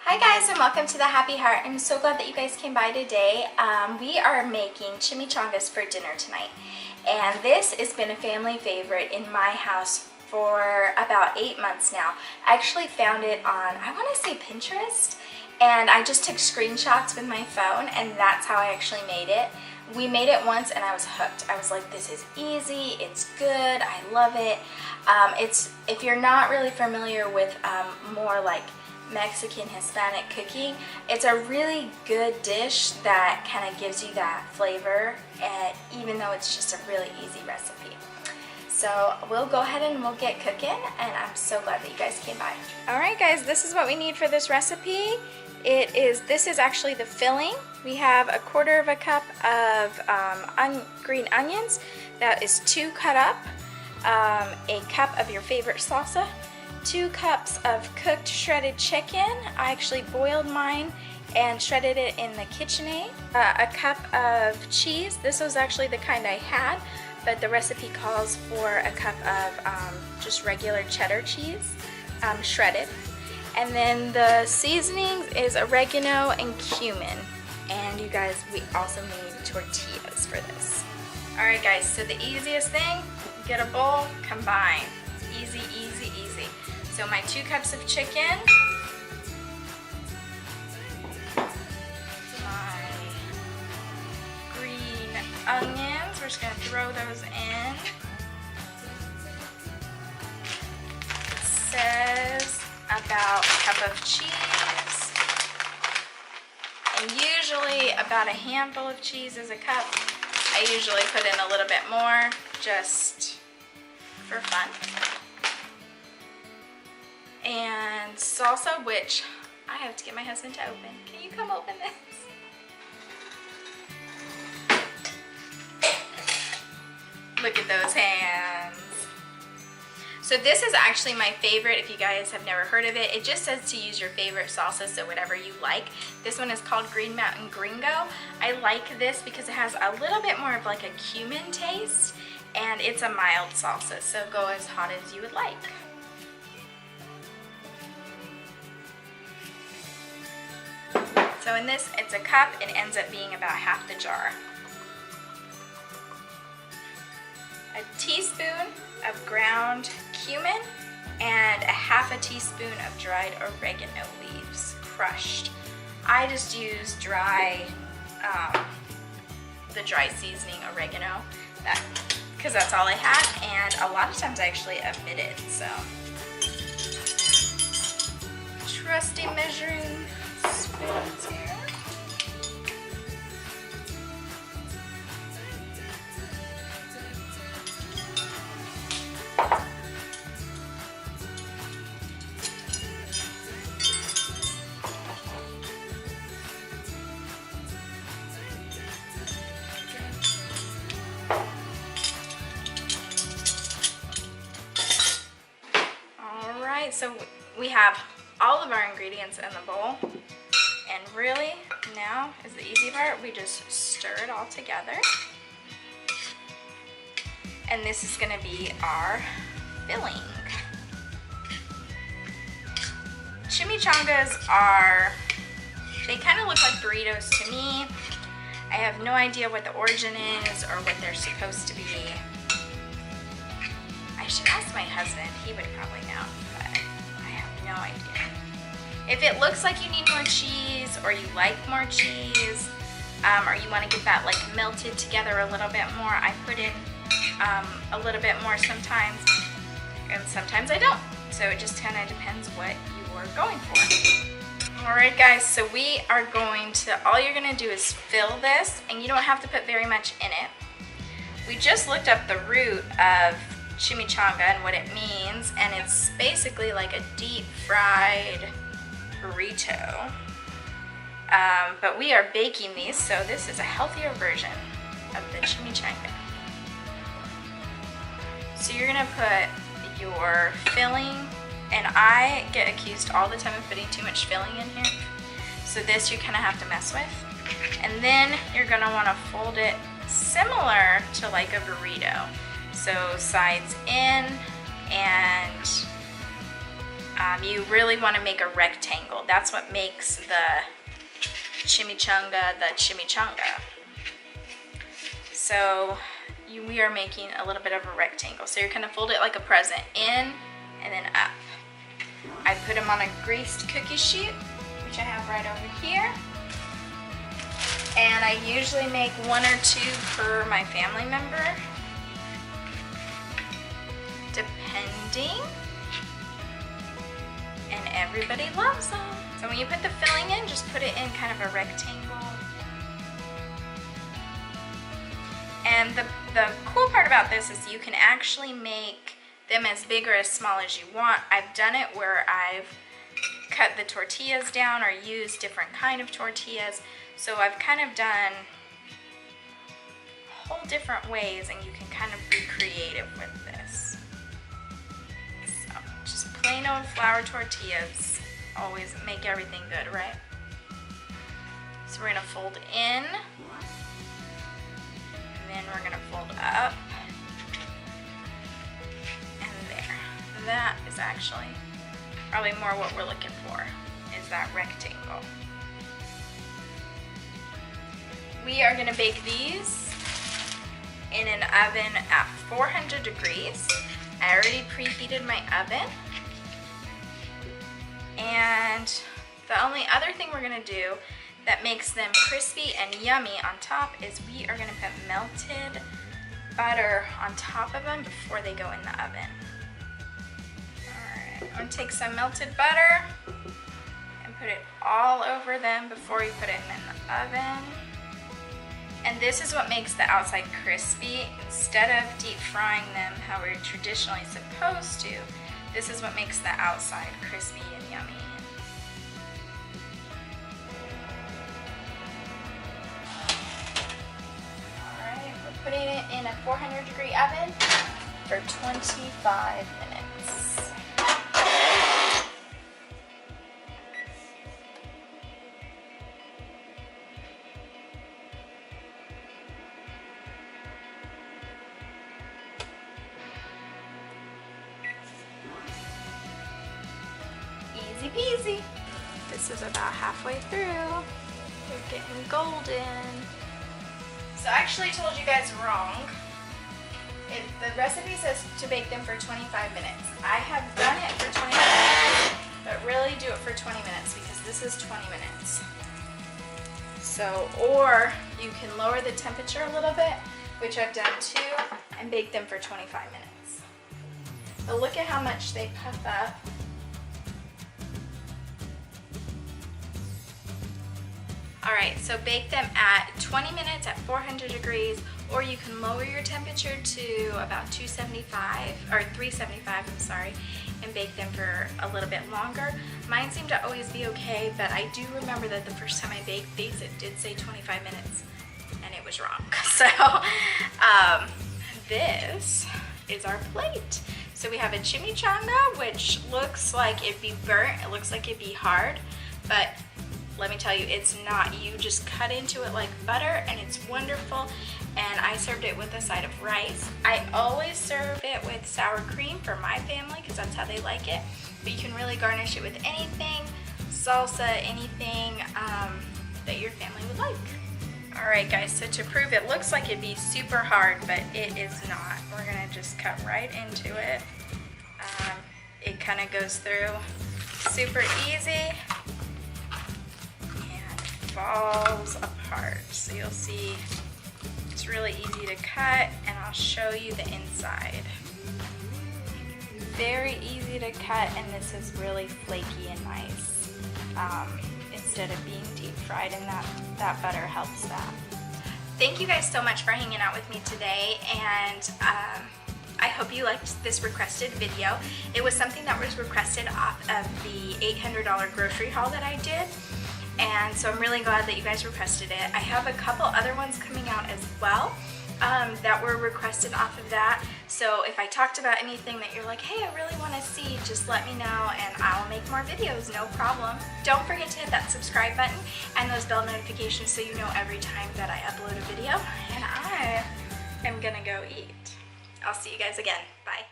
Hi guys, and welcome to the Happy Heart. I'm so glad that you guys came by today. We are making chimichangas for dinner tonight, and this has been a family favorite in my house for about 8 months now. I actually found it on, I want to say Pinterest, and I just took screenshots with my phone, and that's how I actually made it. We made it once and I was hooked. I was like, this is easy, it's good, I love it. If you're not really familiar with more like Mexican, Hispanic cooking, it's a really good dish that kind of gives you that flavor, even though it's just a really easy recipe. So we'll go ahead and we'll get cooking, and I'm so glad that you guys came by. Alright guys, this is what we need for this recipe. This is actually the filling. We have 1/4 cup of green onions. That is 2 cut up, a cup of your favorite salsa, 2 cups of cooked shredded chicken. I actually boiled mine and shredded it in the KitchenAid. A cup of cheese. This was actually the kind I had, but the recipe calls for a cup of just regular cheddar cheese, shredded. And then the seasonings is oregano and cumin. And you guys, we also need tortillas for this. Alright guys, so the easiest thing, get a bowl, combine. Easy, easy, easy. So my 2 cups of chicken, my green onions, we're just going to throw those in. It says about a cup of cheese, and usually about a handful of cheese is a cup. I usually put in a little bit more just for fun. And salsa, which I have to get my husband to open. Can you come open this? Look at those hands. So this is actually my favorite if you guys have never heard of it. It just says to use your favorite salsa, so whatever you like. This one is called Green Mountain Gringo. I like this because it has a little bit more of like a cumin taste, and it's a mild salsa, so go as hot as you would like. So in this, it's a cup. It ends up being about half the jar. A teaspoon of ground cumin and a ½ teaspoon of dried oregano leaves, crushed. I just use dry, the dry seasoning oregano, because that's all I had, and a lot of times I actually omit it, so. Trusty measuring spoons here. Alright, so we have all of our ingredients in the bowl, and really now is the easy part. We just stir it all together, and this is going to be our filling. Chimichangas they kind of look like burritos to me. I have no idea what the origin is or what they're supposed to be. I should ask my husband, he would probably know, but I have no idea. If it looks like you need more cheese, or you like more cheese, or you want to get that like melted together a little bit more, I put in a little bit more sometimes, and sometimes I don't. So it just kind of depends what you are going for. Alright guys, so we are going to, all you're going to do is fill this, and you don't have to put very much in it. We just looked up the root of chimichanga and what it means, and it's basically like a deep fried burrito, but we are baking these, so this is a healthier version of the chimichanga. So you're gonna put your filling, and I get accused all the time of putting too much filling in here, so this you kind of have to mess with. And then you're gonna want to fold it similar to like a burrito. So sides in and You really want to make a rectangle. That's what makes the chimichanga the chimichanga. So we are making a little bit of a rectangle. So you're gonna fold it like a present, in and then up. I put them on a greased cookie sheet, which I have right over here. And I usually make 1 or 2 per my family member, depending. And everybody loves them. So when you put the filling in, just put it in kind of a rectangle. And the cool part about this is you can actually make them as big or as small as you want. I've done it where I've cut the tortillas down or used different kind of tortillas. So I've kind of done whole different ways, and you can kind of be creative with this. So just plain old flour tortillas always make everything good, right? So we're gonna fold in, and then we're gonna fold up, and there. That is actually probably more what we're looking for, is that rectangle. We are gonna bake these in an oven at 400 degrees. I already preheated my oven. And the only other thing we're gonna do that makes them crispy and yummy on top is we are gonna put melted butter on top of them before they go in the oven. All right, I'm gonna take some melted butter and put it all over them before you put it in the oven. And this is what makes the outside crispy. Instead of deep frying them how we're traditionally supposed to, this is what makes the outside crispy and yummy. Alright, we're putting it in a 400-degree oven for 25 minutes. Easy peasy. This is about halfway through. They're getting golden. So I actually told you guys wrong. The recipe says to bake them for 25 minutes. I have done it for 20 minutes, but really do it for 20 minutes because this is 20 minutes. So, or you can lower the temperature a little bit, which I've done too, and bake them for 25 minutes. But look at how much they puff up. Alright, so bake them at 20 minutes at 400 degrees, or you can lower your temperature to about 275, or 375, I'm sorry, and bake them for a little bit longer. Mine seem to always be okay, but I do remember that the first time I baked these, it did say 25 minutes, and it was wrong. So, this is our plate. So we have a chimichanga, which looks like it'd be burnt, it looks like it'd be hard, but let me tell you, it's not. You just cut into it like butter, and it's wonderful. And I served it with a side of rice. I always serve it with sour cream for my family because that's how they like it. But you can really garnish it with anything, salsa, anything that your family would like. All right, guys, so to prove it looks like it'd be super hard, but it is not. We're gonna just cut right into it. It kind of goes through super easy. Falls apart. So you'll see it's really easy to cut, and I'll show you the inside. Very easy to cut, and this is really flaky and nice instead of being deep fried, and that butter helps that. Thank you guys so much for hanging out with me today, and I hope you liked this requested video. It was something that was requested off of the $800 grocery haul that I did. And so I'm really glad that you guys requested it. I have a couple other ones coming out as well that were requested off of that. So if I talked about anything that you're like, hey, I really want to see, just let me know and I'll make more videos, no problem. Don't forget to hit that subscribe button and those bell notifications so you know every time that I upload a video. And I am gonna go eat. I'll see you guys again. Bye.